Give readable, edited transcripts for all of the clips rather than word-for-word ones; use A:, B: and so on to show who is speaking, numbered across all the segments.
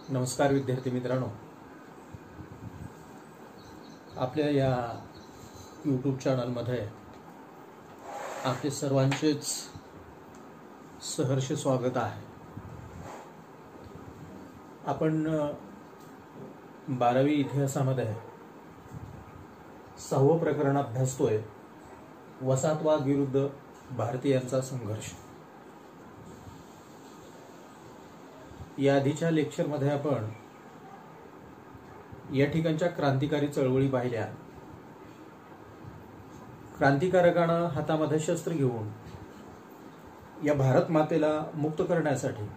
A: नमस्कार विद्यार्थी मित्रांनो, आपल्या या यूट्यूब चॅनलमध्ये आपले सर्वांचेच सहर्ष स्वागत आहे। आपण 12वी इतिहासामध्ये 6वं प्रकरण अभ्यासतोय, वसाहतवाद विरुद्ध भारतीयांचा संघर्ष। या आधीच्या लेक्चरमध्ये आपण या ठिकाणच्या क्रांतिकारी चळवळी पाहिल्या। क्रांतिकारकांना हातामध्ये शस्त्र घेऊन या भारत मातेला मुक्त करण्यासाठी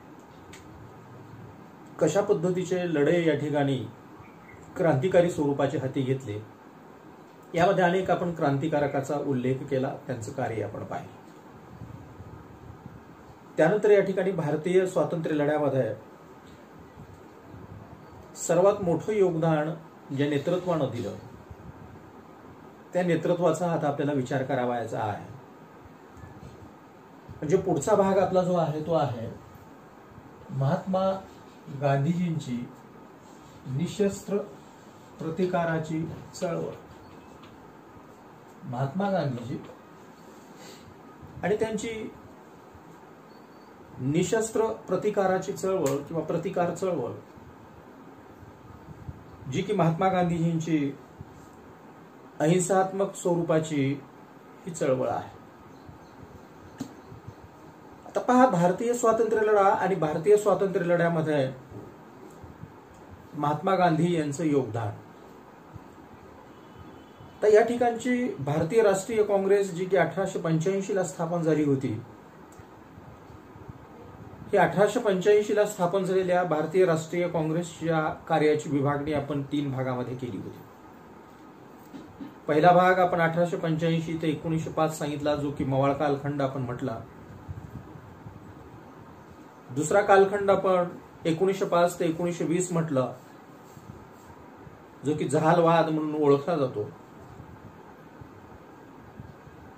A: कशा पद्धतीचे लढे या ठिकाणी क्रांतिकारी स्वरूपाचे हाती घेतले, यामध्ये अनेक आपण क्रांतिकारकाचा उल्लेख केला, त्यांचं कार्य आपण पाहिले। त्यानंतर या ठिकाणी भारतीय स्वातंत्र्य लढ्यामध्ये सर्वात मोठं योगदान ज्या नेतृत्वानं दिलं, त्या नेतृत्वाचा आता आपल्याला विचार करावायचा आहे। म्हणजे पुढचा भाग आपला जो आहे तो आहे महात्मा गांधीजींची निशस्त्र प्रतिकाराची चळवळ। महात्मा गांधीजी आणि त्यांची निशस्त्र प्रतिकाराची चळवळ किंवा प्रतिकार चळवळ, जी की महात्मा गांधीजींची अहिंसात्मक स्वरूपाची ही चळवळ आहे। आता पहा, भारतीय स्वातंत्र्य लढा आणि भारतीय स्वातंत्र्य लढ्यामध्ये महात्मा गांधी यांचं योगदान। तर या ठिकाणची भारतीय राष्ट्रीय काँग्रेस, जी की 1885 ला स्थापन झाली होती, ही 1885 ला स्थापन झालेल्या भारतीय राष्ट्रीय काँग्रेसच्या कार्याची विभागणी आपण 3 भागामध्ये केली होती। पहिला भाग आपण 1885 ते 1905 सांगितला, जो की मवाळ कालखंड आपण म्हटला। दुसरा कालखंड आपण 1905 ते 1920 म्हटलं, जो की जहालवाद म्हणून ओळखला जातो।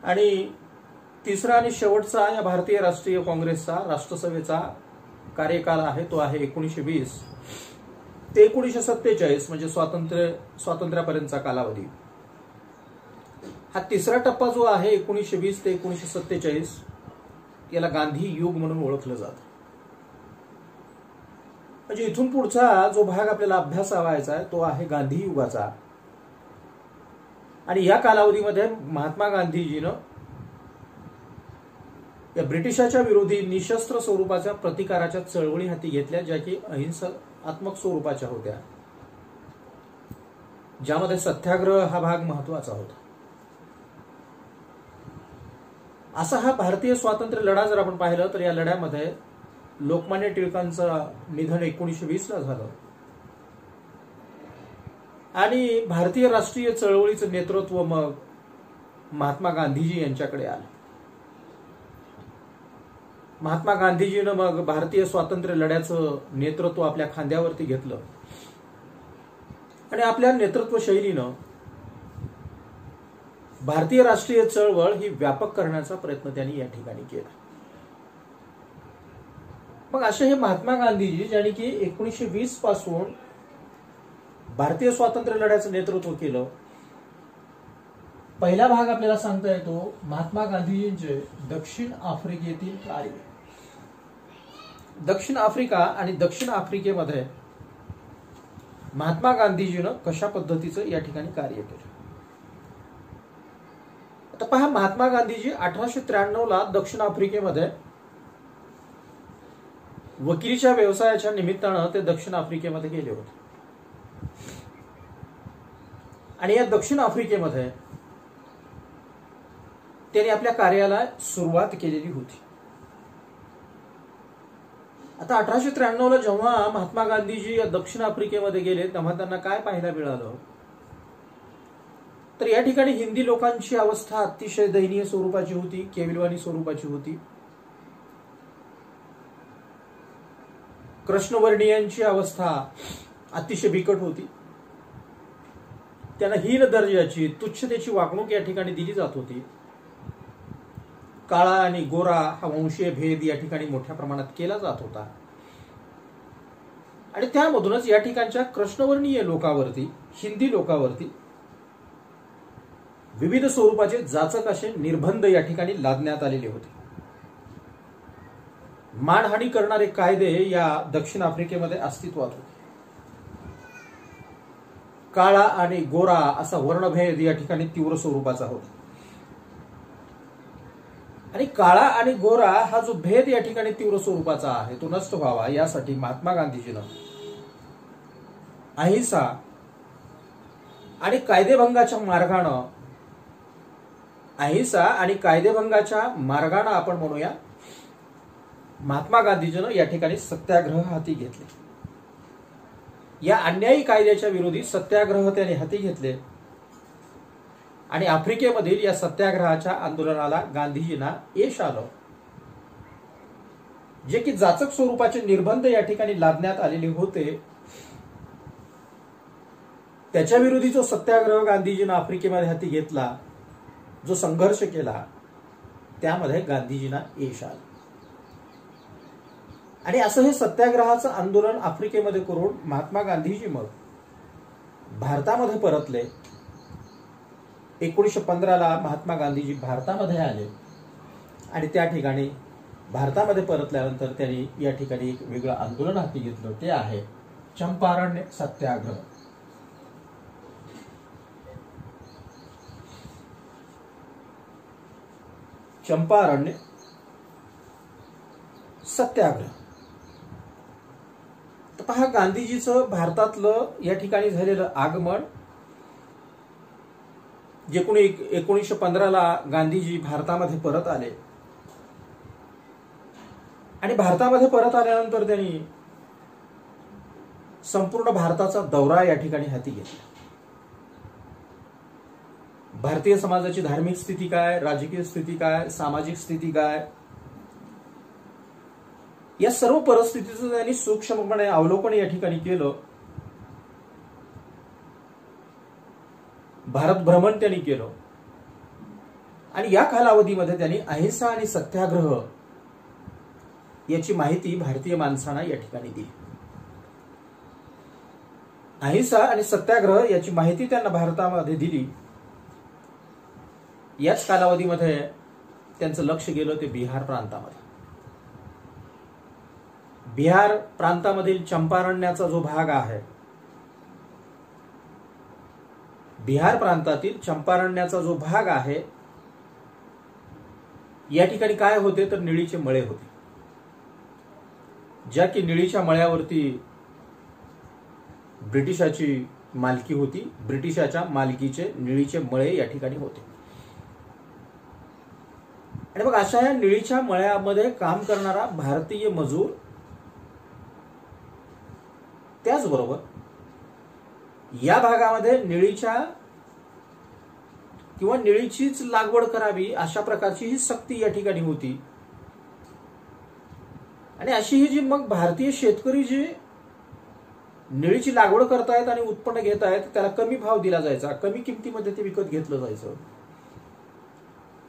A: आणि तिसरा आणि शेवटचा या भारतीय राष्ट्रीय काँग्रेसचा राष्ट्रसभेचा कार्यकाल आहे, तो आहे 1920 ते 1947, म्हणजे स्वातंत्र्यापर्यंतचा कालावधी। हा तिसरा टप्पा जो आहे 1920 ते 1947, याला गांधी युग म्हणून ओळखलं जातं। म्हणजे इथून पुढचा जो भाग आपल्याला अभ्यासावायचा आहे तो आहे गांधी युगाचा। आणि या कालावधीमध्ये महात्मा गांधीजीनं या ब्रिटिशाच्या विरोधी निशस्त्र स्वरूपाच्या प्रतिकाराच्या चळवळी हाती घेतल्या, ज्या की अहिंसात्मक स्वरूपाच्या होत्या, ज्यामध्ये सत्याग्रह हा भाग महत्वाचा होता। असा हा भारतीय स्वातंत्र्य लढा जर आपण पाहिलं तर या लढ्यामध्ये लोकमान्य टिळकांचं निधन 1920 ला झालं आणि भारतीय राष्ट्रीय चळवळीचं नेतृत्व मग महात्मा गांधीजी यांच्याकडे आलं। महात्मा गांधीजीनं मग भारतीय स्वातंत्र्य लढ्याचं नेतृत्व आपल्या खांद्यावरती घेतलं आणि आपल्या नेतृत्व शैलीनं भारतीय राष्ट्रीय चळवळ ही व्यापक करण्याचा प्रयत्न त्यांनी या ठिकाणी केला। मग असे हे महात्मा गांधीजी, ज्यांनी की 1920 पासून भारतीय स्वातंत्र्य लढ्याचं नेतृत्व केलं। पहिला भाग आपल्याला सांगता येतो महात्मा गांधीजींचे दक्षिण आफ्रिकेतील कार्य। दक्षिण आफ्रिका आणि दक्षिण आफ्रिकेमध्ये महात्मा गांधीजीनं कशा पद्धतीचं या ठिकाणी कार्य केलं। आता पहा, महात्मा गांधीजी 1893 ला दक्षिण आफ्रिकेमध्ये वकिलीच्या व्यवसायाच्या निमित्तानं ते दक्षिण आफ्रिकेमध्ये गेले होते। आणि या दक्षिण आफ्रिकेमध्ये त्यांनी आपल्या कार्याला सुरुवात केलेली होती। आता 1893 ला जेव्हा महात्मा गांधीजी या दक्षिण आफ्रिकेमध्ये गेले, तेव्हा त्यांना काय पाहायला मिळालं, तर या ठिकाणी हिंदी लोकांची अवस्था अतिशय दयनीय स्वरूपाची होती, केविलवाणी स्वरूपाची होती। कृष्णवर्णीयांची अवस्था अतिशय बिकट होती। त्यांना हीन दर्जाची, तुच्छतेची वागणूक या ठिकाणी दिली जात होती। काळा आणि गोरा हा वंशीय भेद या ठिकाणी मोठ्या प्रमाणात केला जात होता। आणि त्यामधूनच या ठिकाणच्या कृष्णवर्णीय लोकांवरती, हिंदी लोकांवरती विविध स्वरूपाचे जाचक असे निर्बंध या ठिकाणी लादण्यात आलेले होते. मानहानी करणारे कायदे या दक्षिण आफ्रिकेमध्ये अस्तित्वात होते. काळा आणि गोरा असा वर्णभेद या ठिकाणी तीव्र स्वरूपाचा होता. आणि काळा आणि गोरा हा जो भेद या ठिकाणी तीव्र स्वरूपाचा आहे तो नष्ट व्हावा यासाठी महात्मा गांधीजीनं अहिंसा आणि कायदेभंगाच्या मार्गानं आपण म्हणूया महात्मा गांधीजीनं या ठिकाणी सत्याग्रह हाती घेतले. या अन्यायी कायद्याच्या विरोधी सत्याग्रह त्यांनी हाती घेतले आणि आफ्रिकेमधील या सत्याग्रहाच्या आंदोलनाला गांधीजींना यश आलं. जे की जाचक स्वरूपाचे निर्बंध या ठिकाणी लादण्यात आलेले होते त्याच्या विरोधी जो सत्याग्रह गांधीजींना आफ्रिकेमध्ये हाती घेतला, जो संघर्ष केला, त्यामध्ये गांधीजींना यश आलं. आणि असं हे सत्याग्रहाचं आंदोलन आफ्रिकेमध्ये करून महात्मा गांधीजी मग भारतामध्ये परतले. 1915 महात्मा गांधीजी भारतामध्ये आले आणि त्या ठिकाणी भारतामध्ये परतल्यानंतर त्यांनी या ठिकाणी एक वेगळं आंदोलन हाती घेतलं. ते आहे चंपारण सत्याग्रह. चंपारण सत्याग्रह. तर पहा, गांधीजीचं भारतातलं या ठिकाणी झालेलं आगमन, जे 1915 गांधीजी भारतामध्ये परत आले आणि भारतामध्ये परत आल्यानंतर त्यांनी संपूर्ण भारताचा दौरा या ठिकाणी हाती घेतला. भारतीय समाजाची धार्मिक स्थिती काय, राजकीय स्थिती काय, सामाजिक स्थिती काय, या सर्व परिस्थितीचं त्यांनी सूक्ष्मपणे अवलोकन या ठिकाणी केलं. भारत भ्रमण त्यांनी केलं आणि या कालावधीमध्ये त्यांनी अहिंसा आणि सत्याग्रह याची माहिती भारतीय माणसांना या ठिकाणी दिली. अहिंसा आणि सत्याग्रह याची माहिती त्यांना भारतामध्ये दिली. याच कालावधीमध्ये त्यांचं लक्ष गेलं ते बिहार प्रांतामध्ये. बिहार प्रांतामधील चंपारण्याचा जो भाग आहे, बिहार प्रांतातील चंपारण्याचा जो भाग आहे, या ठिकाणी काय होते तर निळीचे मळे होते. ज्या की निळीच्या मळ्यावरती ब्रिटिशाची मालकी होती. ब्रिटिशाच्या मालकीचे निळीचे मळे या ठिकाणी होते. आणि मग अशा या निळीच्या मळ्यामध्ये काम करणारा भारतीय मजूर, त्याचबरोबर या भागामध्ये निळीच्या किंवा निळीचीच लागवड करावी अशा प्रकारची ही सक्ती या ठिकाणी होती. आणि अशी ही जी मग भारतीय शेतकरी जे निळीची लागवड करतायत आणि उत्पन्न घेत आहेत त्याला कमी भाव दिला जायचा, कमी किमतीमध्ये ते विकत घेतलं जायचं.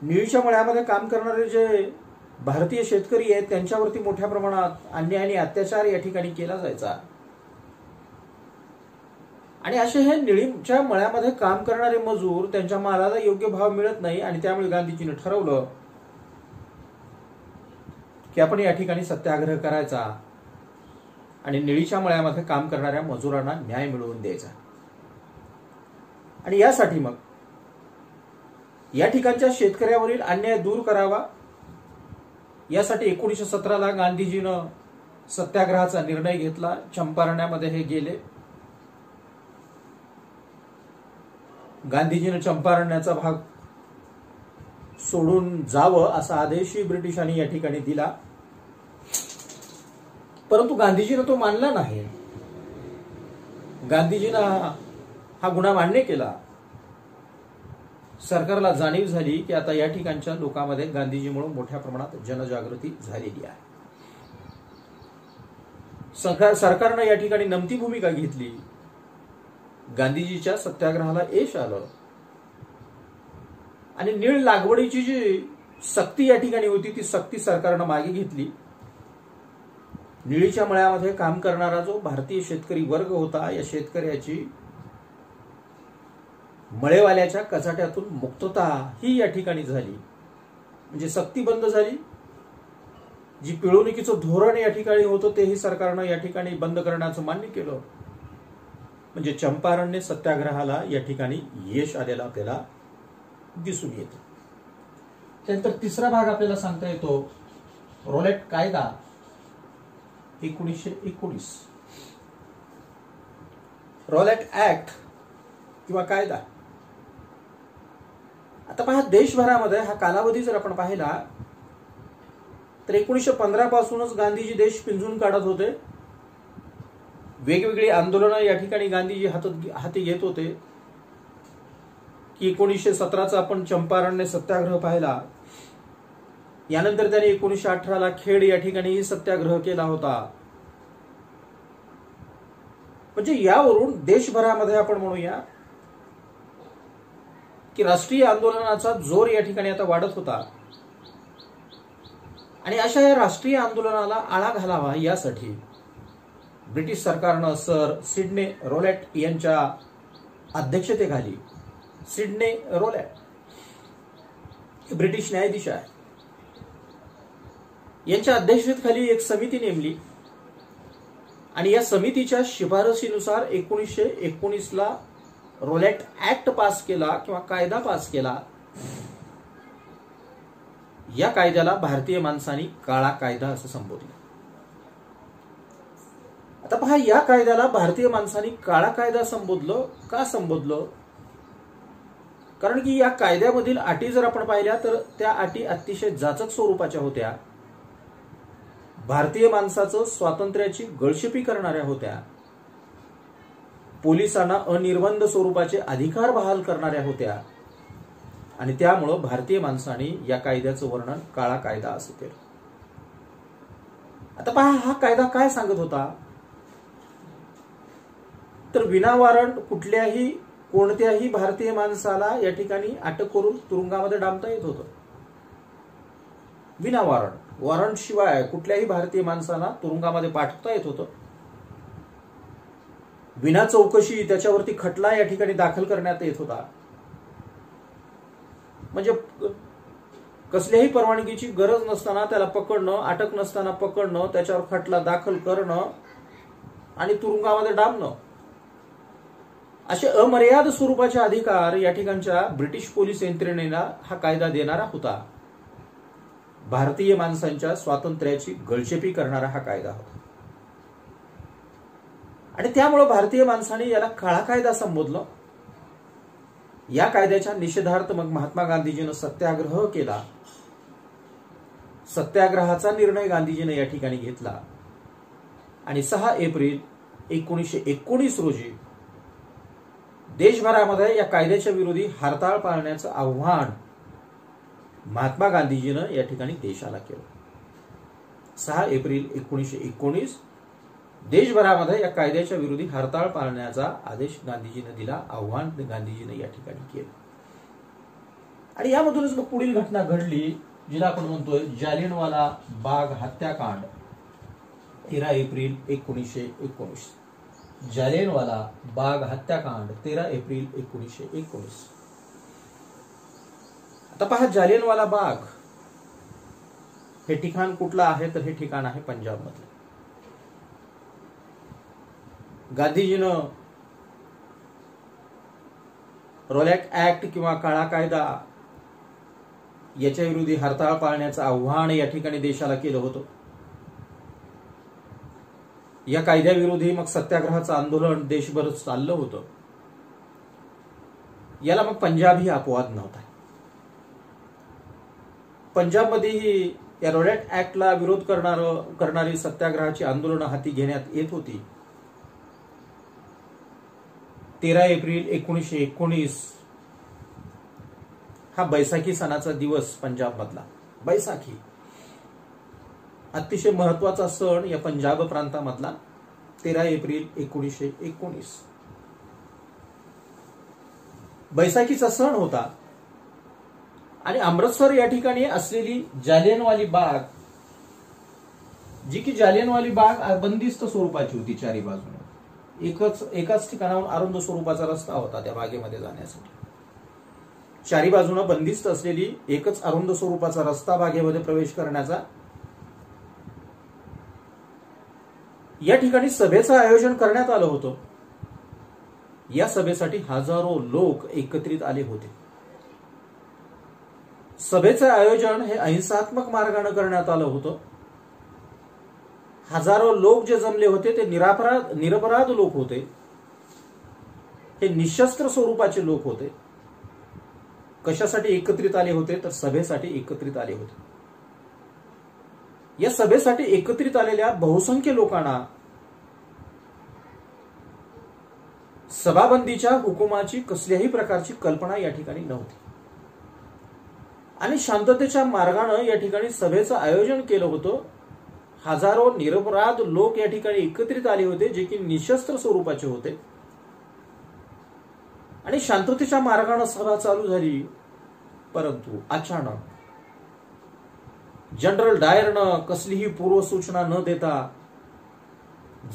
A: निळीच्या मळ्यामध्ये काम करणारे जे भारतीय शेतकरी आहेत त्यांच्यावरती मोठ्या प्रमाणात अन्याय आणि अत्याचार या ठिकाणी केला जायचा. आणि असे हे निळीच्या मळ्यामध्ये काम करणारे मजूर, त्यांच्या मालाला योग्य भाव मिळत नाही आणि त्यामुळे गांधीजीने ठरवलं की आपण या ठिकाणी सत्याग्रह करायचा आणि निळीच्या मळ्यामध्ये काम करणाऱ्या मजुरांना न्याय मिळवून द्यायचा. आणि यासाठी मग या ठिकाणच्या शेतकऱ्यावरील अन्याय दूर करावा यासाठी 1917 गांधीजीनं सत्याग्रहाचा निर्णय घेतला. चंपारण्यामध्ये हे गेले. गांधीजीने चंपारण्याचा भाग सोडून जावं असा आदेशही ब्रिटिशांनी या ठिकाणी दिला. परंतु गांधीजीने तो मानला नाही. गांधीजीनं हा गुन्हा मान्य केला. सरकारला जाणीव झाली की आता या ठिकाणच्या लोकांमध्ये गांधीजीमुळे मोठ्या प्रमाणात जनजागृती झालेली आहे. सरकारनं या ठिकाणी नमती भूमिका घेतली. गांधीजीच्या सत्याग्रहाला यश आलं आणि नीळ लागवडीची जी सक्ती या ठिकाणी होती ती सक्ती सरकारनं मागे घेतली निळीच्या मळ्यामध्ये काम करणारा जो भारतीय शेतकरी वर्ग होता, या शेतकऱ्याची मळेवाल्याच्या कचाट्यातून मुक्तता ही या ठिकाणी झाली. म्हणजे सक्ती बंद झाली. जी पिळवणुकीचं धोरण या ठिकाणी होतं तेही सरकारनं या ठिकाणी बंद करण्याचं मान्य केलं. म्हणजे चंपारण्य सत्याग्रहाला या ठिकाणी यश आलेला आपल्याला दिसून येतं. त्यानंतर तिसरा भाग आपल्याला सांगता येतो रॉलेट कायदा 1919. रॉलेट ऍक्ट किंवा कायदा. आता पहा, देशभरामध्ये हा कालावधी जर आपण पाहिला तर 1915 पासूनच गांधीजी देश पिंजून काढत होते. वेगवेगळी आंदोलनं या ठिकाणी गांधीजी हाती घेत होते. की 1917चा आपण चंपारण्य सत्याग्रह पाहिला. यानंतर त्यांनी 1918ला खेड या ठिकाणी सत्याग्रह केला होता. म्हणजे यावरून देशभरामध्ये आपण म्हणूया की राष्ट्रीय आंदोलनाचा जोर या ठिकाणी आता वाढत होता. आणि अशा या राष्ट्रीय आंदोलनाला आळा घालावा यासाठी ब्रिटिश सरकारनं सर सिडने रॉलेट यांच्या अध्यक्षतेखाली, सिडने रॉलेट ब्रिटिश न्यायाधीश आहे, यांच्या अध्यक्षतेखाली एक समिती नेमली. आणि या समितीच्या शिफारसीनुसार 1919ला रॉलेट ऍक्ट पास केला किंवा कायदा पास केला. या कायद्याला भारतीय माणसांनी काळा कायदा असं संबोधलं. आता पहा, या कायद्याला भारतीय माणसांनी काळा कायदा संबोधलं. का संबोधलं? कारण की या कायद्यामधील अटी जर आपण पाहिल्या तर त्या अटी अतिशय जाचक स्वरूपाच्या होत्या. भारतीय माणसाचं स्वातंत्र्याची गळशेपी करणाऱ्या होत्या. पोलिसांना अनिर्बंध स्वरूपाचे अधिकार बहाल करणाऱ्या होत्या. आणि त्यामुळं भारतीय माणसांनी या कायद्याचं वर्णन काळा कायदा असं केलं. आता पहा, हा कायदा काय सांगत होता तर विनावॉरंट कोणत्याही भारतीय माणसाला या ठिकाणी अटक करून तुरुंगामध्ये डांबता येत होतं. वॉरंट शिवाय कुठल्याही भारतीय माणसाला तुरुंगामध्ये पाठवता येत होतं. विना चौकशी त्याच्यावरती खटला या ठिकाणी दाखल करण्यात येत होता. म्हणजे कसल्याही परवानगीची गरज नसताना त्याला पकडणं, अटक नसताना पकडणं, त्याच्यावर खटला दाखल करणं आणि तुरुंगामध्ये डांबणं, असे अमर्याद स्वरूपाचे अधिकार या ठिकाणच्या ब्रिटिश पोलीस यंत्रणेला हा कायदा देणारा होता. भारतीय माणसांच्या स्वातंत्र्याची गळचेपी करणारा हा कायदा होता. आणि त्यामुळे भारतीय माणसांनी याला काळा कायदा संबोधलं. या कायद्याच्या निषेधार्थ मग महात्मा गांधीजीनं सत्याग्रह केला. सत्याग्रहाचा निर्णय गांधीजीने या ठिकाणी घेतला. आणि 6 एप्रिल 1919 रोजी देशभरामध्ये या कायद्याच्या विरोधी हरताळ पाळण्याचं आव्हान महात्मा गांधीजीनं या ठिकाणी देशाला केलं. 6 एप्रिल 1919 देशभरामध्ये या कायद्याच्या विरोधी हरताळ पाळण्याचा आदेश गांधीजीने दिला, आव्हान गांधीजीने या ठिकाणी केलं. आणि यामधूनच मग पुढील घटना घडली जिला आपण म्हणतोय जालियनवाला बाग हत्याकांड. 13 एप्रिल 1919. जालियनवाला बाग हत्याकांड 13 एप्रिल 1919. आता पहा, जालियनवाला बाग हे ठिकाण कुठलं आहे तर हे ठिकाण आहे पंजाब मधलं. गांधीजीनं रॉलेट ऍक्ट किंवा काळा कायदा याच्या विरोधी हरताळ पाळण्याचं आव्हान या ठिकाणी देशाला केलं होतं. या कायद्याविरोधी मग सत्याग्रहाचं आंदोलन देशभर चाललं होतं. याला मग पंजाब ही अपवाद नव्हता. पंजाबमध्येही या रॉलेट ऍक्टला विरोध करणारी सत्याग्रहाची आंदोलनं हाती घेण्यात येत होती. 13 एप्रिल 1919 हा बैसाखी सणाचा दिवस पंजाब मधला. बैसाखी अतिशय महत्वाचा सण या पंजाब प्रांतामधला. 13 एप्रिल 1919 बैसाखीचा सण होता. आणि अमृतसर या ठिकाणी असलेली जालियनवाली बाग जी की जालियनवाली बाग बंदिस्त स्वरूपाची होती, चारी बाजूने एकाच ठिकाणाहून अरुंद स्वरूपाचा रस्ता होता त्या बागेमध्ये जाण्यासाठी. चारी बाजूने बंदिस्त असलेली एकच अरुंद स्वरूपाचा रस्ता बागेमध्ये प्रवेश करण्याचा. या ठिकाणी सभेचं आयोजन करण्यात आलं होतं. या सभेसाठी हजारो लोक एकत्रित आले होते. सभेचं आयोजन हे अहिंसात्मक मार्गाने करण्यात आलं होतं. हजारो लोक जे जमले होते ते निरपराध लोक होते. हे निशस्त्र स्वरूपाचे लोक होते. कशासाठी एकत्रित आले होते तर सभेसाठी एकत्रित आले होते. या सभेसाठी एकत्रित आलेल्या बहुसंख्य लोकांना सभाबंदीच्या हुकुमाची कसल्याही प्रकारची कल्पना या ठिकाणी नव्हती आणि शांततेच्या मार्गाने या ठिकाणी सभेचं आयोजन केलं होतं. हजारो निरपराध लोक या ठिकाणी एकत्रित आले होते जे की निशस्त्र स्वरूपाचे होते आणि शांततेच्या मार्गाने सभा चालू झाली. परंतु अचानक जनरल डायरनं कसलीही पूर्वसूचना न देता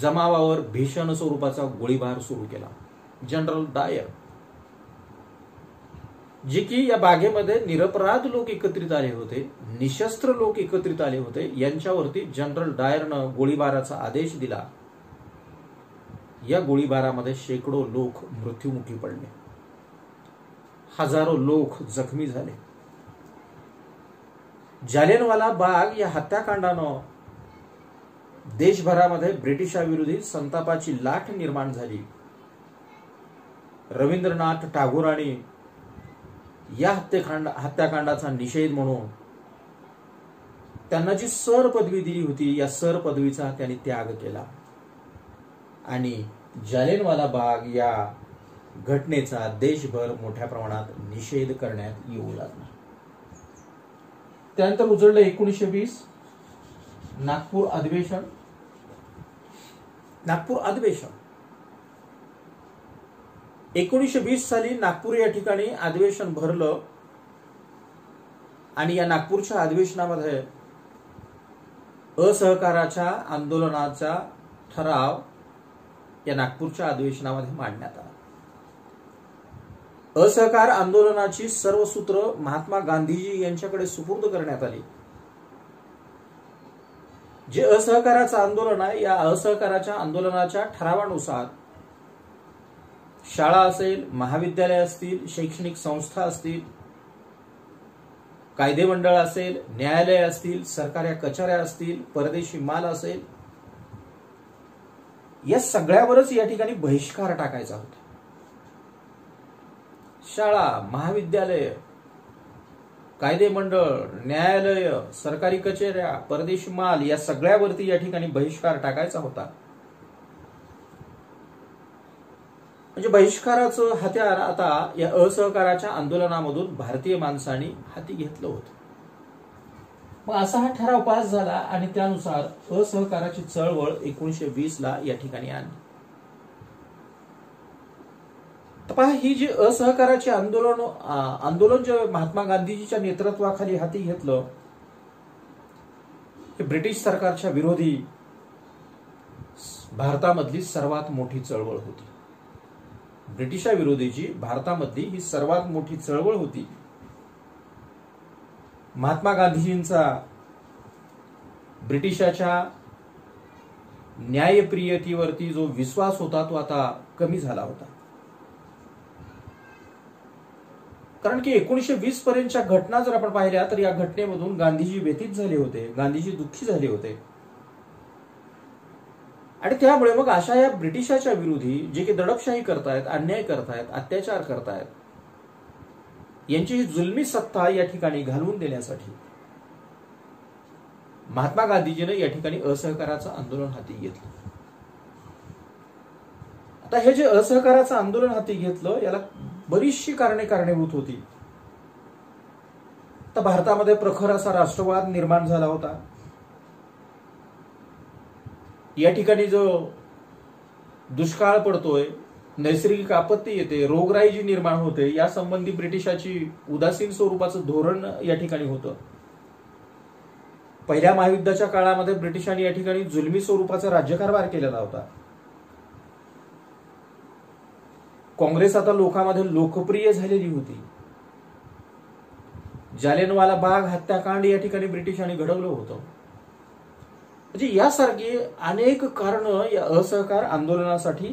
A: जमावावर भीषण स्वरूपाचा गोळीबार सुरू केला. जनरल डायर जे की या बागेमध्ये निरपराध लोक एकत्रित आले होते, निशस्त्र लोक एकत्रित आले होते, यांच्यावरती जनरल डायरनं गोळीबाराचा आदेश दिला. या गोळीबारामध्ये शेकडो लोक मृत्युमुखी पडले, हजारो लोक जखमी झाले. जालियनवाला बाग या हत्याकांडानं देशभरामध्ये ब्रिटिशाविरोधी संतापाची लाट निर्माण झाली. रवींद्रनाथ टागोरांनी या हत्याकांडाचा निषेध म्हणून त्यांना जी सर पदवी दिली होती, या सर पदवीचा त्यांनी त्याग केला आणि जालियनवाला बाग या घटनेचा देशभर मोठ्या प्रमाणात निषेध करण्यात येऊ लागला. त्यानंतर उजळलं 1920 नागपूर अधिवेशन. नागपूर अधिवेशन 1920 साली नागपूर या ठिकाणी अधिवेशन भरलं आणि या नागपूरच्या अधिवेशनामध्ये असहकाराच्या आंदोलनाचा ठराव या नागपूरच्या अधिवेशनामध्ये मांडण्यात आला. असहकार आंदोलनाची सर्व सूत्र महात्मा गांधीजी यांच्याकडे सुपूर्द करण्यात आली. जे असहकाराचं आंदोलन आहे, या असहकाराच्या आंदोलनाच्या ठरावानुसार शाळा असेल, महाविद्यालय असतील, शैक्षणिक संस्था असतील, कायदे मंडळ असेल, न्यायालय असतील, सरकारी कचऱ्या असतील, परदेशी माल असेल, या सगळ्यावरच या ठिकाणी बहिष्कार टाकायचा होता. शाळा, महाविद्यालय, कायदे मंडळ, न्यायालय, सरकारी कचेऱ्या, परदेशी माल या सगळ्यावरती या ठिकाणी बहिष्कार टाकायचा होता. म्हणजे बहिष्काराचं हत्यार आता या असहकाराच्या आंदोलनामधून भारतीय माणसांनी हाती घेतलं होतं. मग असा हा ठराव पास झाला आणि त्यानुसार असहकाराची चळवळ 1920 ला या ठिकाणी आणली. तर पहा, ही जी असहकाराचे आंदोलन जे महात्मा गांधीजीच्या नेतृत्वाखाली हाती घेतलं, हे ब्रिटिश सरकारच्या विरोधी भारतामधली सर्वात मोठी चळवळ होती. ब्रिटिशाविरोधीची भारतामधली ही सर्वात मोठी चळवळ होती. महात्मा गांधीजींचा ब्रिटिशाच्या न्यायप्रियतेवरती जो विश्वास होता तो आता कमी झाला होता. कारण की 1920 पर्यंतच्या घटना जर आपण पाहिल्या तर या घटनेमधून गांधीजी व्यथित झाले होते, गांधीजी दुःखी झाले होते आणि त्यामुळे मग अशा या ब्रिटिशाच्या विरोधी जे की दडपशाही करतायत, अन्याय करतायत, अत्याचार करतायत, यांची ही जुलमी सत्ता या ठिकाणी घालवून देण्यासाठी महात्मा गांधीजीने या ठिकाणी असहकाराचं आंदोलन हाती घेतलं. आता हे जे असहकाराचं आंदोलन हाती घेतलं, याला बरीचशी कारणे कारणीभूत होती. तर भारतामध्ये प्रखर असा राष्ट्रवाद निर्माण झाला होता. या ठिकाणी जो दुष्काळ पडतोय, नैसर्गिक आपत्ती येते, रोगराई जी निर्माण होते, या संबंधी ब्रिटिशाची उदासीन स्वरूपाचं धोरण या ठिकाणी होतं. पहिल्या महायुद्धाच्या काळामध्ये ब्रिटिशांनी या ठिकाणी जुलमी स्वरूपाचा राज्यकारभार केलेला होता. काँग्रेस आता लोकांमध्ये लोकप्रिय झालेली होती. जालियनवाला बाग हत्याकांड या ठिकाणी ब्रिटिशांनी घडवलं होतं. म्हणजे यासारखी अनेक कारणं या असहकार आंदोलनासाठी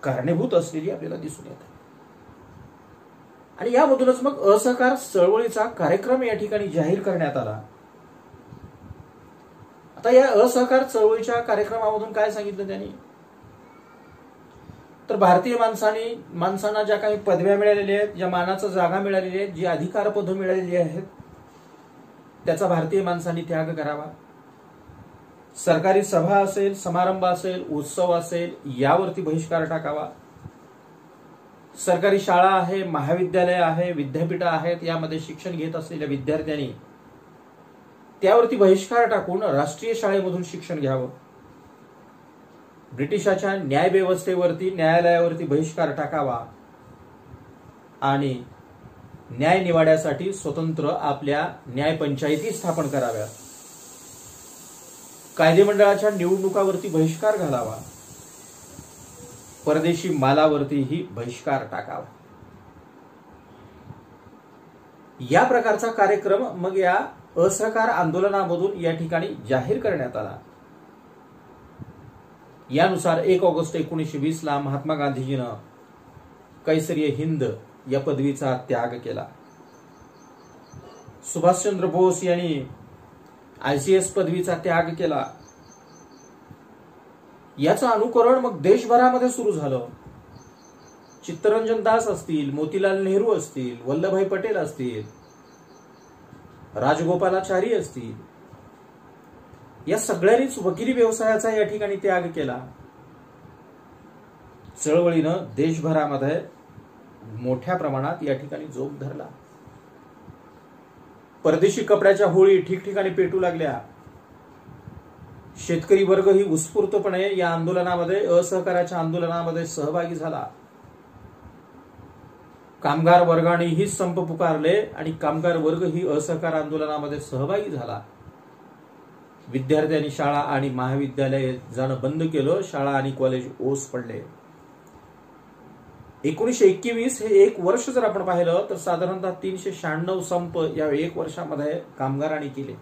A: कारणीभूत असलेली आपल्याला दिसून येतात. आणि यामधूनच मग असहकार चळवळीचा कार्यक्रम या ठिकाणी जाहीर करण्यात आला. आता या असहकार चळवळीच्या कार्यक्रमामधून काय सांगितलं त्यांनी, तर भारतीय माणसांना ज्या काही पदव्या मिळालेल्या आहेत, ज्या मानाच्या जागा मिळालेल्या आहेत, जी अधिकार पद मिळालेली आहेत, त्याचा भारतीय माणसांनी त्याग करावा. सरकारी सभा असेल, समारंभ असेल, उत्सव असेल, यावरती बहिष्कार टाकावा. सरकारी शाळा आहे, महाविद्यालय आहे, विद्यापीठ आहेत, यामध्ये शिक्षण घेत असलेल्या विद्यार्थ्यांनी त्यावरती बहिष्कार टाकून राष्ट्रीय शाळेमधून शिक्षण घ्यावं. ब्रिटिशाच्या न्याय व्यवस्थेवरती, न्यायालयावरती बहिष्कार टाकावा आणि न्याय निवाड्यासाठी स्वतंत्र आपल्या न्यायपंचायती स्थापन कराव्या. कायदेमंडळाच्या निवडणुकावरती बहिष्कार घालावा. परदेशी मालावरतीही बहिष्कार टाकावा. या प्रकारचा कार्यक्रम मग या असहकार आंदोलनामधून या ठिकाणी जाहीर करण्यात आला. यानुसार 1 ऑगस्ट 1920 ला महात्मा गांधीजीनं कैसरीय हिंद या पदवीचा त्याग केला. सुभाषचंद्र बोस यांनी ICS पदवीचा त्याग केला. याचं अनुकरण मग देशभरामध्ये सुरू झालं. चित्तरंजन दास असतील, मोतीलाल नेहरू असतील, वल्लभभाई पटेल असतील, राजगोपालाचारी असतील, या सगळ्यांनीच वकिली व्यवसायाचा या ठिकाणी त्याग केला. चळवळीनं देशभरामध्ये मोठ्या प्रमाणात या ठिकाणी जोम धरला. परदेशी कपड्याच्या होळी ठिकठिकाणी पेटू लागल्या. शेतकरी वर्ग ही उत्स्फूर्तपणे या आंदोलनामध्ये, असहकाराच्या आंदोलनामध्ये सहभागी झाला. कामगार वर्गानेही संप पुकारले आणि कामगार वर्ग ही असहकार आंदोलनामध्ये सहभागी झाला. विद्यार्थ्यांनी शाळा आणि महाविद्यालय जाणं बंद केलं. शाळा आणि कॉलेज ओस पडले. 1921 हे एक वर्ष जर आपण पाहिलं तर साधारणतः 396 संप या 1 वर्षामध्ये कामगारांनी केले.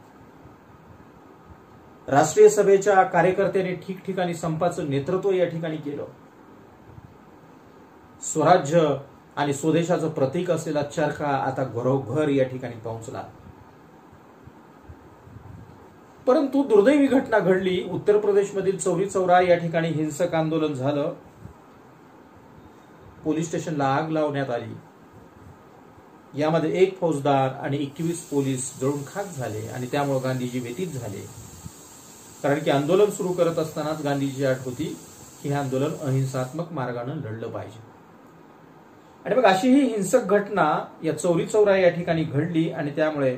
A: राष्ट्रीय सभेच्या कार्यकर्त्यांनी ठिकठिकाणी संपाचं नेतृत्व या ठिकाणी केलं. स्वराज्य आणि स्वदेशाचं प्रतीक असलेला चरखा आता घरोघर या ठिकाणी पोहोचला. परंतु दुर्दैवी घटना घडली. उत्तर प्रदेशमधील चौरी चौरा या ठिकाणी हिंसक आंदोलन झालं. पोलीस स्टेशनला आग लावण्यात आली. यामध्ये 1 फौजदार आणि 21 पोलीस जळून खाक झाले आणि त्यामुळे गांधीजी व्यतीत झाले. कारण की आंदोलन सुरू करत असतानाच गांधीजी अट होती की हे आंदोलन अहिंसात्मक मार्गाने लढलं पाहिजे. आणि मग अशी ही हिंसक घटना या चौरी चौरा या ठिकाणी घडली आणि त्यामुळे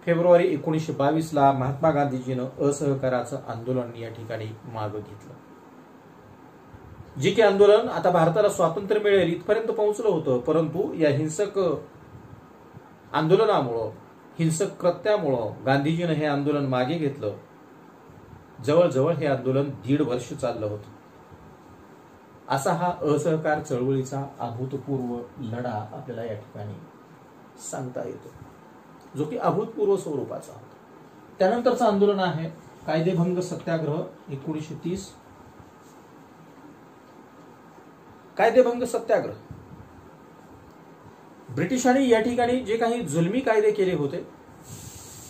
A: फेब्रुवारी 1922 ला महात्मा गांधीजीनं असहकाराचं आंदोलन या ठिकाणी मागे घेतलं. जे की आंदोलन आता भारताला स्वातंत्र्य मिळेल इथपर्यंत पोहोचलं होतं, परंतु या हिंसक आंदोलनामुळं, हिंसक कृत्यामुळं गांधीजीनं हे आंदोलन मागे घेतलं. जवळजवळ हे आंदोलन 1.5 वर्ष चाललं होतं. असा हा असहकार चळवळीचा अभूतपूर्व लढा आपल्याला या ठिकाणी सांगता येतो, जो की अभूतपूर्व स्वरूपाचा होता. त्यानंतरचं आंदोलन आहे कायदेभंग सत्याग्रह 1930. कायदेभंग सत्याग्रह. ब्रिटिशांनी या ठिकाणी जे काही जुलमी कायदे केले होते,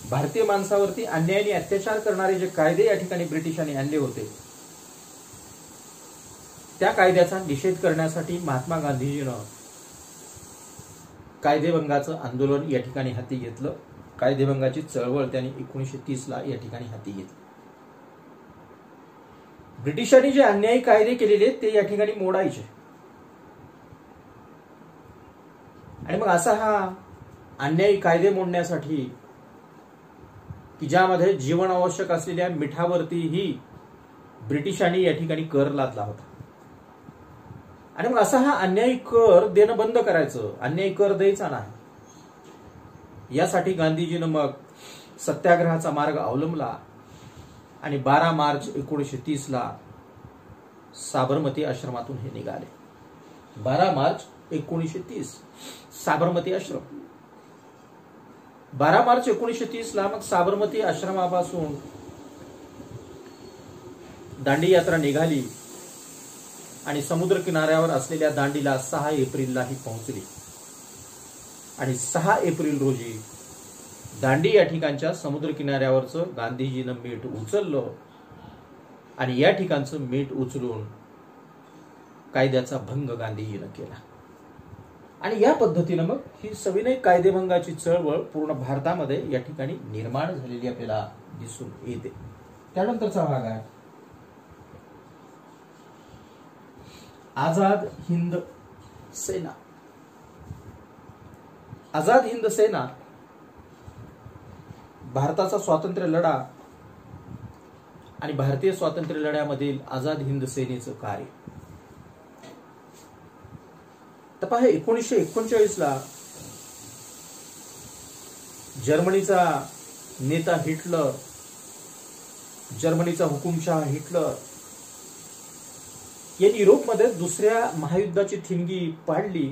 A: भारतीय माणसावरती अन्याय आणि अत्याचार करणारे जे कायदे या ठिकाणी ब्रिटिशांनी आणले होते, त्या कायद्याचा निषेध करण्यासाठी महात्मा गांधीजीनं कायदेभंगाचं आंदोलन या ठिकाणी हाती घेतलं. कायदेभंगाची चळवळ त्यांनी 1930 ला या ठिकाणी हाती घेतली. ब्रिटिशांनी जे अन्यायी कायदे केलेले ते या ठिकाणी मोडायचे. आणि मग असा हा अन्यायी कायदे मोडण्यासाठी की ज्यामध्ये जीवन आवश्यक असलेल्या मिठावरतीही ब्रिटिशांनी या ठिकाणी कर लादला होता. आणि मग असा हा अन्यायी कर देणं बंद करायचं, अन्यायी कर द्यायचा नाही, यासाठी गांधीजीनं मग सत्याग्रहाचा मार्ग अवलंबला आणि 12 मार्च 1930ला साबरमती आश्रमातून हे निघाले. 12 मार्च 1930 साबरमती आश्रम. 12 मार्च 1930ला मग साबरमती आश्रमापासून दांडी यात्रा निघाली आणि समुद्र किनाऱ्यावर असलेल्या दांडीला 6 एप्रिलला ही पोहोचली. आणि 6 एप्रिल रोजी दांडी या ठिकाणच्या समुद्र किनाऱ्यावरचं गांधीजीनं मीठ उचललं आणि या ठिकाणचं मीठ उचलून कायद्याचा भंग गांधीजीनं केला. आणि या पद्धतीनं मग ही सविनय कायदेभंगाची चळवळ पूर्ण भारतामध्ये या ठिकाणी निर्माण झालेली आपल्याला दिसून येते. त्यानंतरचा भाग आहे आझाद हिंद सेना. आझाद हिंद सेना भारताचा स्वातंत्र्य लढा आणि भारतीय स्वातंत्र्य लढ्यामधील आझाद हिंद सेनेचं कार्य. तर पहा 1939ला जर्मनीचा नेता हिटलर, जर्मनीचा हुकुमशहा हिटलर यांनी युरोपमध्ये दुसऱ्या महायुद्धाची ठिणगी पाडली.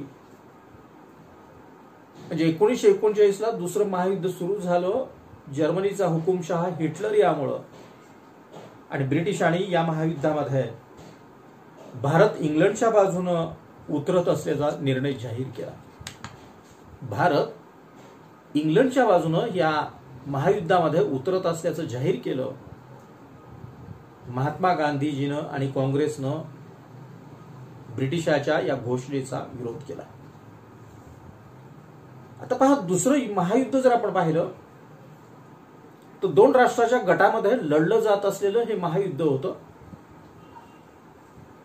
A: म्हणजे 1939ला दुसरं महायुद्ध सुरू झालं जर्मनीचा हुकुमशहा हिटलर यामुळं. आणि ब्रिटिशांनी या महायुद्धामध्ये भारत इंग्लंडच्या बाजूनं उतरत असल्याचा निर्णय जाहीर केला. भारत इंग्लंडच्या बाजूनं या महायुद्धामध्ये उतरत असल्याचं जाहीर केलं. महात्मा गांधीजीनं आणि काँग्रेसनं ब्रिटिशाच्या या घोषणेचा विरोध केला. आता पहा दुसरं महायुद्ध जर आपण पाहिलं तर 2 राष्ट्राच्या गटामध्ये लढलं जात असलेलं हे महायुद्ध होतं.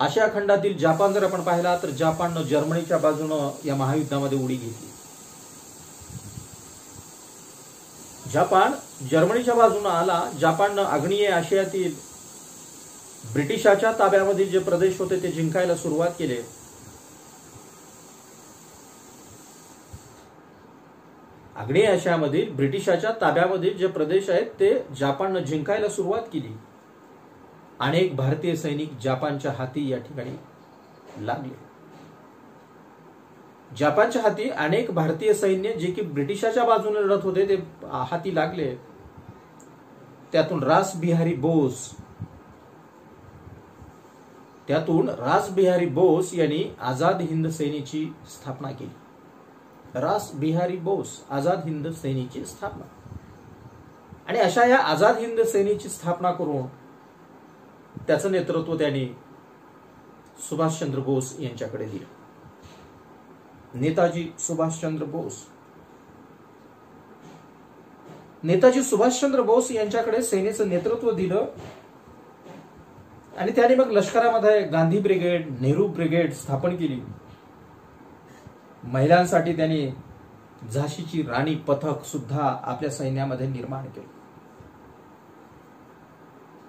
A: आशिया खंडातील जपान जर आपण पाहिला तर जपाननं जर्मनीच्या बाजूनं या महायुद्धामध्ये उडी घेतली. जपान जर्मनीच्या बाजूनं आला. जपाननं आग्नेय आशियातील ब्रिटिशाच्या ताब्यामधील जे प्रदेश होते ते जिंकायला सुरुवात केले. आग्नेय आशियामधील ब्रिटिशाच्या ताब्यामधील जे प्रदेश आहेत ते जपाननं जिंकायला सुरुवात केली. अनेक भारतीय सैनिक जपानच्या हाती या ठिकाणी लागले. जपानच्या हाती अनेक भारतीय सैन्य जे की ब्रिटिशाच्या बाजूने लढत होते ते हाती लागले. त्यातून रास बिहारी बोस यांनी आझाद हिंद सेनेची स्थापना केली. रास बिहारी बोस आझाद हिंद सेनेची स्थापना. आणि अशा या आझाद हिंद सेनेची स्थापना करून त्याचं नेतृत्व त्यांनी सुभाषचंद्र बोस यांच्याकडे दिलं. नेताजी सुभाषचंद्र बोस यांच्याकडे सेनेचं नेतृत्व दिलं. आणि त्याने मग लष्करामध्ये गांधी ब्रिगेड, नेहरू ब्रिगेड स्थापन केली. महिलांसाठी त्यांनी झाशीची राणी पथक सुद्धा आपल्या सैन्यामध्ये निर्माण केलं.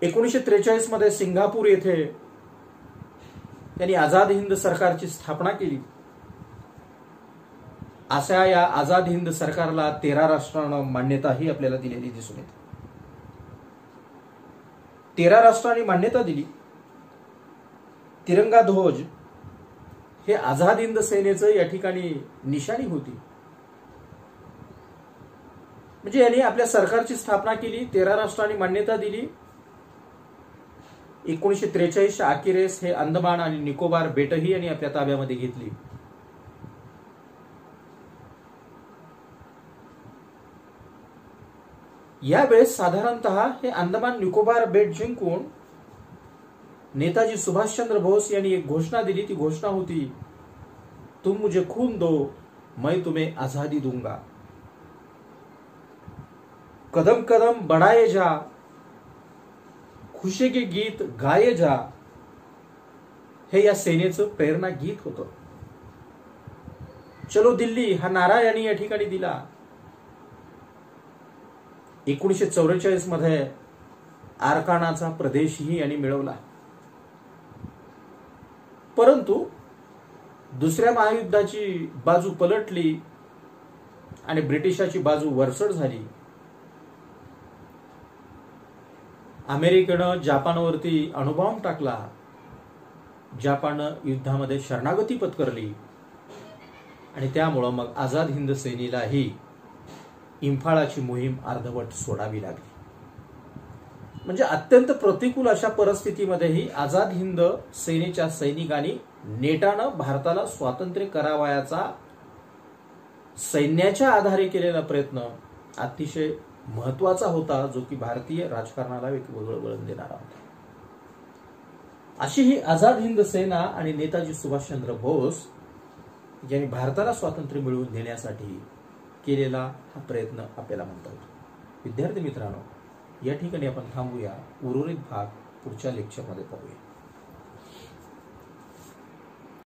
A: 1943 मध्ये सिंगापूर येथे त्यांनी आझाद हिंद सरकारची स्थापना केली. अशा या आझाद हिंद सरकारला 13 राष्ट्रांना मान्यताही आपल्याला दिलेली दिसून येते. 13 राष्ट्रांनी मान्यता दिली. तिरंगा ध्वज हे आझाद हिंद सेनेचं या ठिकाणी निशाणी होती. म्हणजे यांनी आपल्या सरकारची स्थापना केली. 13 राष्ट्रांनी मान्यता दिली. 1943च्या अखेरीस हे अंदमान आणि निकोबार बेटही यांनी आपल्या ताब्यामध्ये घेतली. यावेळेस साधारणतः हे अंदमान निकोबार बेट जिंकून नेताजी सुभाषचंद्र बोस यांनी एक घोषणा दिली. ती घोषणा होती, तुम मुझे खून दो मैं तुम्हें आजादी दूंगा, कदम कदम बढ़ाए जा, खुशी के गीत गाये जा. हे या सेनेचं प्रेरणा गीत होतं. चलो दिल्ली हा नारा यांनी या ठिकाणी दिला. 1944 मध्ये आरकानाचा प्रदेशही यांनी मिळवला. परंतु दुसऱ्या महायुद्धाची बाजू पलटली आणि ब्रिटिशाची बाजू वरचढ झाली. अमेरिकेनं जपानवरती अणुबॉम्ब टाकला, जपान युद्धामध्ये शरणागती पत्करली आणि त्यामुळं मग आझाद हिंद सेनेलाही इम्फाळाची मोहीम अर्धवट सोडावी लागली. म्हणजे अत्यंत प्रतिकूल अशा परिस्थितीमध्येही आझाद हिंद सेनेच्या सैनिकांनी नेटानं भारताला स्वातंत्र्य करावयाचा सैन्याच्या आधारे केलेला प्रयत्न अतिशय महत्वाचा होता, जो की भारतीय राजकारणाला एक वेगळं वळण देणारा होता. अशी ही आझाद हिंद सेना आणि नेताजी सुभाषचंद्र बोस यांनी भारताला स्वातंत्र्य मिळवून देण्यासाठी केलेला हा प्रयत्न आपल्याला म्हणता येतो. विद्यार्थी मित्रांनो, या ठिकाणी आपण थांबूया. उर्वरित भाग पुढच्या लेक्चरमध्ये पाहूया.